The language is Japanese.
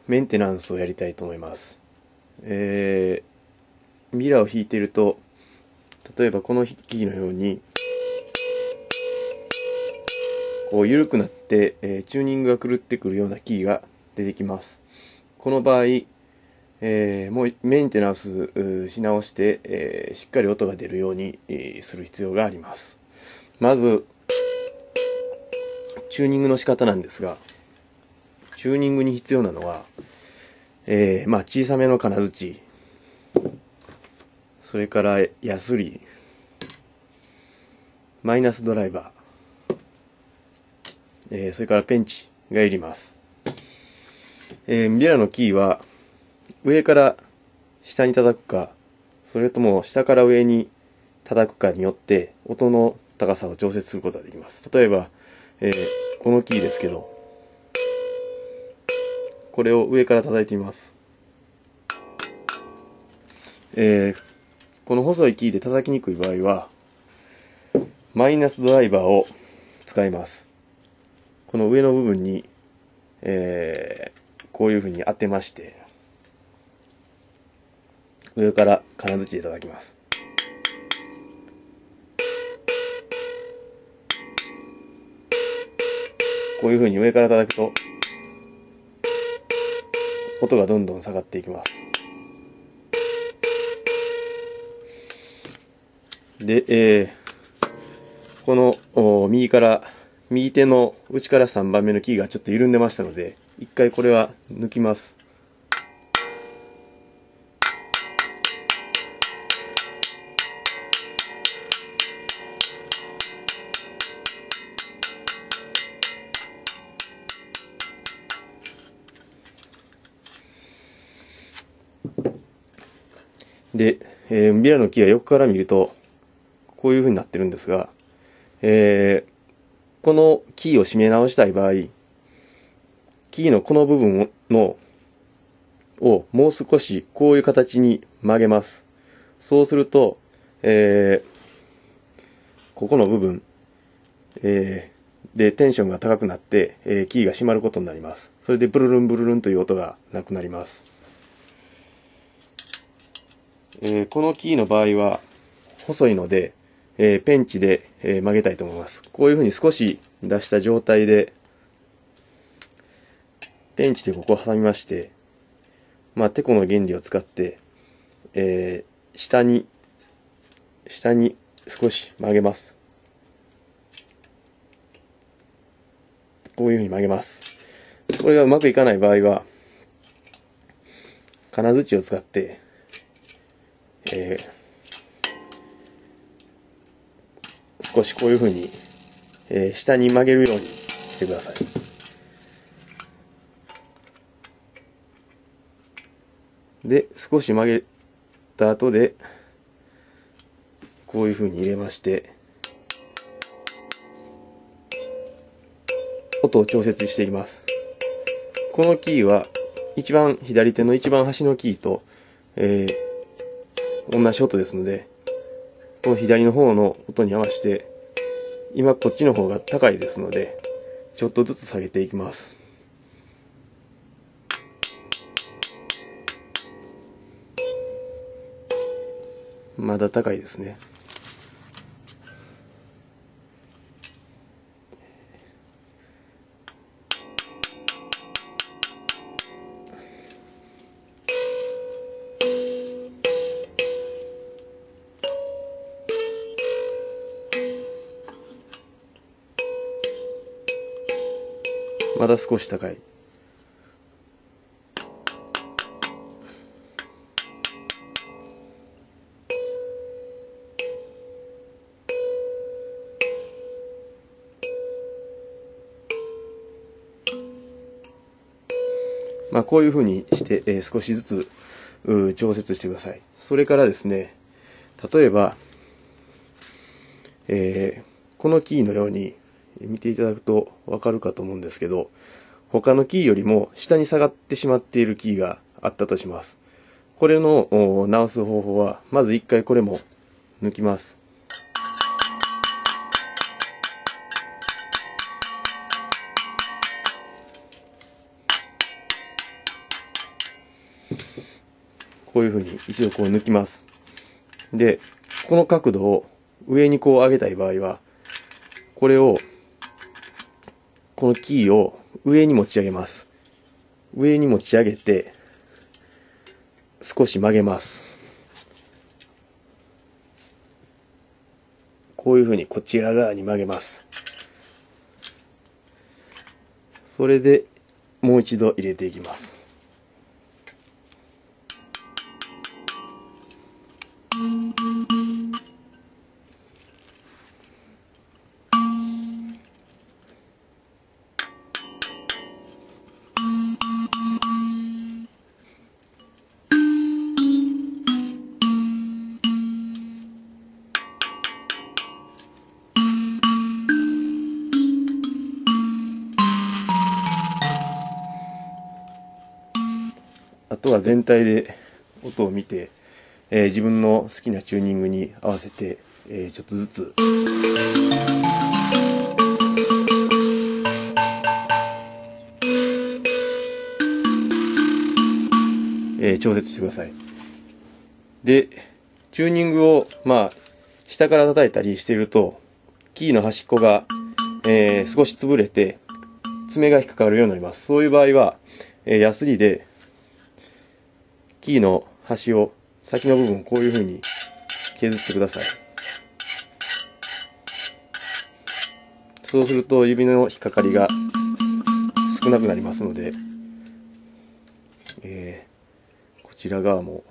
メンテナンスをやりたいと思います。ミラーを弾いていると、例えばこのキーのようにこう緩くなって、チューニングが狂ってくるようなキーが出てきます。この場合、もうメンテナンスし直して、しっかり音が出るようにする必要があります。まずチューニングの仕方なんですが、チューニングに必要なのは、小さめの金槌、それからヤスリ、マイナスドライバー、それからペンチがいります。ミラーのキーは上から下に叩くか、それとも下から上に叩くかによって音の高さを調節することができます。例えば、このキーですけど、これを上から叩いてみます。この細いキーで叩きにくい場合はマイナスドライバーを使います。この上の部分に、こういうふうに当てまして、上から金槌で叩きます。こういうふうに上から叩くと音がどんどん下がっていきます。で、この右手の内から3番目のキーがちょっと緩んでましたので、一回これは抜きます。で、ミラーのキーは横から見るとこういう風になってるんですが、このキーを締め直したい場合、キーのこの部分をもう少しこういう形に曲げます。そうすると、ここの部分、でテンションが高くなって、キーが締まることになります。それでブルルンブルルンという音がなくなります。このキーの場合は細いので、ペンチで、曲げたいと思います。こういうふうに少し出した状態でペンチでここを挟みまして、テコの原理を使って、下に少し曲げます。こういうふうに曲げます。これがうまくいかない場合は金槌を使って、少しこういうふうに、下に曲げるようにしてください。で、少し曲げた後でこういうふうに入れまして、音を調節していきます。このキーは左手の一番端のキーと、同じ音ですので、この左の方の音に合わせて、今こっちの方が高いですので、ちょっとずつ下げていきます。まだ高いですね。まだ少し高い。こういうふうにして、少しずつ調節してください。それからですね、例えば、このキーのように見ていただくとわかるかと思うんですけど、他のキーよりも下に下がってしまっているキーがあったとします。これの直す方法は、まず一回これも抜きます。こういう風に一度こう抜きます。で、この角度を上にこう上げたい場合は、このキーを上に持ち上げます。上に持ち上げて、少し曲げます。こういう風にこちら側に曲げます。それでもう一度入れていきます。あとは全体で音を見て、自分の好きなチューニングに合わせて、ちょっとずつ調節してください。で、チューニングを下から叩いたりしているとキーの端っこが、少し潰れて爪が引っかかるようになります。そういう場合は、ヤスリでキーの端を、先の部分をこういう風に削ってください。そうすると指の引っかかりが少なくなりますので、こちら側も